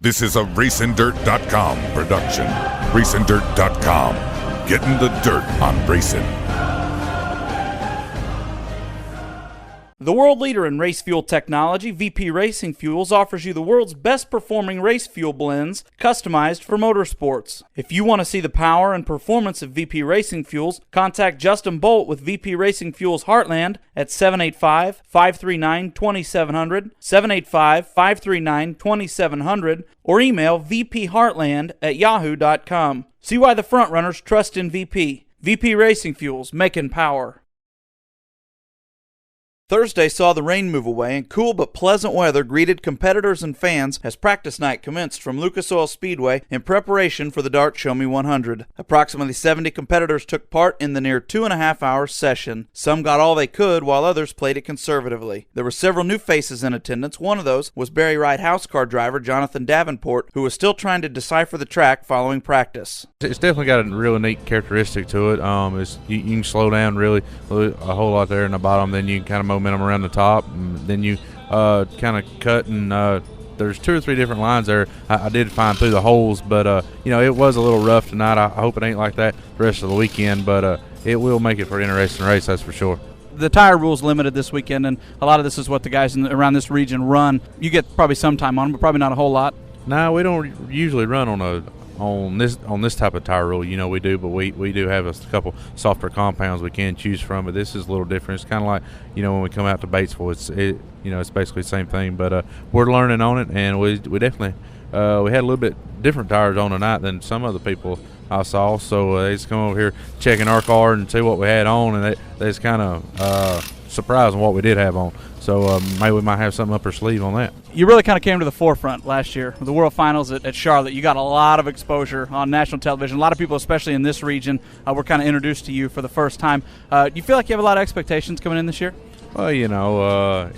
This is a RacinDirt.com production. RacinDirt.com, getting the dirt on racing. The world leader in race fuel technology, VP Racing Fuels, offers you the world's best performing race fuel blends customized for motorsports. If you want to see the power and performance of VP Racing Fuels, contact Justin Bolt with VP Racing Fuels Heartland at 785-539-2700, 785-539-2700, or email vpheartland@yahoo.com. See why the frontrunners trust in VP. VP Racing Fuels, making power. Thursday saw the rain move away, and cool but pleasant weather greeted competitors and fans as practice night commenced from Lucas Oil Speedway in preparation for the Dart Show Me 100. Approximately 70 competitors took part in the near 2.5-hour session. Some got all they could, while others played it conservatively. There were several new faces in attendance. One of those was Berry Ride house car driver Jonathan Davenport, who was still trying to decipher the track following practice. It's definitely got a really neat characteristic to it. You can slow down really a whole lot there in the bottom, then you can kind of momentum around the top, and then you kind of cut, and there's 2 or 3 different lines there. I did find through the holes, but it was a little rough tonight. I hope it ain't like that the rest of the weekend, but it will make it for an interesting race, that's for sure. The tire rule's limited this weekend, and a lot of this is what the guys around this region run. You get probably some time on them, but probably not a whole lot. No, we don't usually run on this type of tire rule. We do, but we do have a couple softer compounds we can choose from. But this is a little different. It's kind of like when we come out to Batesville, it's basically the same thing. But we're learning on it, and we definitely we had a little bit different tires on tonight than some other people I saw. So they just come over here checking our car and see what we had on, and they just kind of surprised on what we did have on. So maybe we might have something up our sleeve on that. You really kind of came to the forefront last year with the World Finals at Charlotte. You got a lot of exposure on national television. A lot of people, especially in this region, were kind of introduced to you for the first time. Do you feel like you have a lot of expectations coming in this year? Well,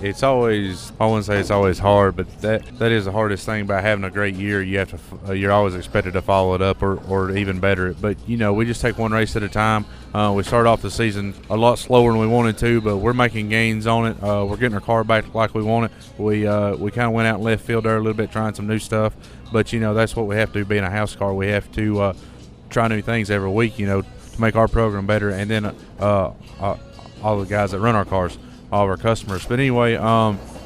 it's always, I wouldn't say it's always hard, but that is the hardest thing about having a great year. You're always expected to follow it up or even better it. But, we just take one race at a time. We started off the season a lot slower than we wanted to, but we're making gains on it. We're getting our car back like we want it. We kind of went out in left field there a little bit, trying some new stuff. But, that's what we have to do being a house car. We have to try new things every week, to make our program better. And then all the guys that run our cars, all of our customers. But anyway,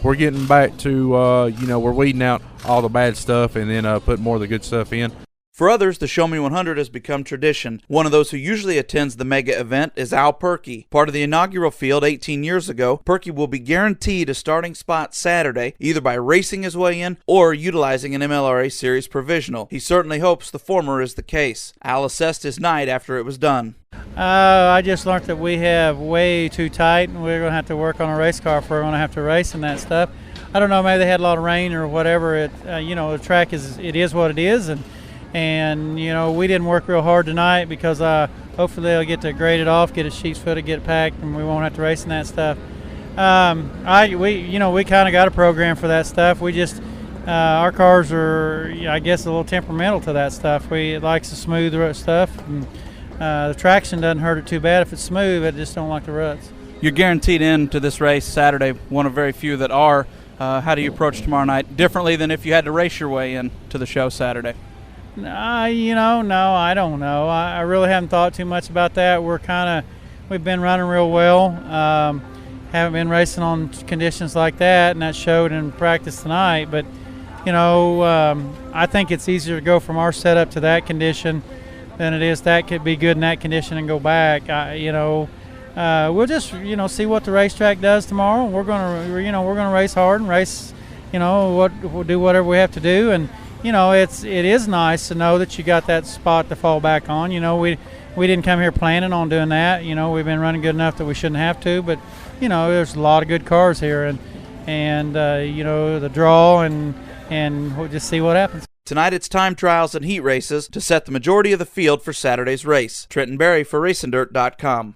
we're getting back to, we're weeding out all the bad stuff and then putting more of the good stuff in. For others, the Show Me 100 has become tradition. One of those who usually attends the mega event is Al Perkey. Part of the inaugural field 18 years ago, Perkey will be guaranteed a starting spot Saturday, either by racing his way in or utilizing an MLRA Series provisional. He certainly hopes the former is the case. Al assessed his night after it was done. I just learned that we have way too tight, and we're going to have to work on a race car if we're going to have to race and that stuff. I don't know, maybe they had a lot of rain or whatever. The track is what it is, and we didn't work real hard tonight because hopefully they'll get to grade it off, get it sheets footed, get it packed, and we won't have to race in that stuff. We kind of got a program for that stuff. We just our cars are, I guess, a little temperamental to that stuff. It likes the smooth stuff. And, the traction doesn't hurt it too bad. If it's smooth, it just don't like the ruts. You're guaranteed into this race Saturday, one of very few that are. How do you approach tomorrow night differently than if you had to race your way in to the show Saturday? No, I don't know. I really haven't thought too much about that. We've been running real well. Haven't been racing on conditions like that, and that showed in practice tonight. But, I think it's easier to go from our setup to that condition than it is that could be good in that condition and go back. We'll just see what the racetrack does tomorrow. We're gonna race hard and race. We'll do whatever we have to do, and it is nice to know that you got that spot to fall back on. We didn't come here planning on doing that. We've been running good enough that we shouldn't have to, but there's a lot of good cars here, and the draw, and we'll just see what happens. Tonight it's time trials and heat races to set the majority of the field for Saturday's race. Trenton Berry for RacinDirt.com.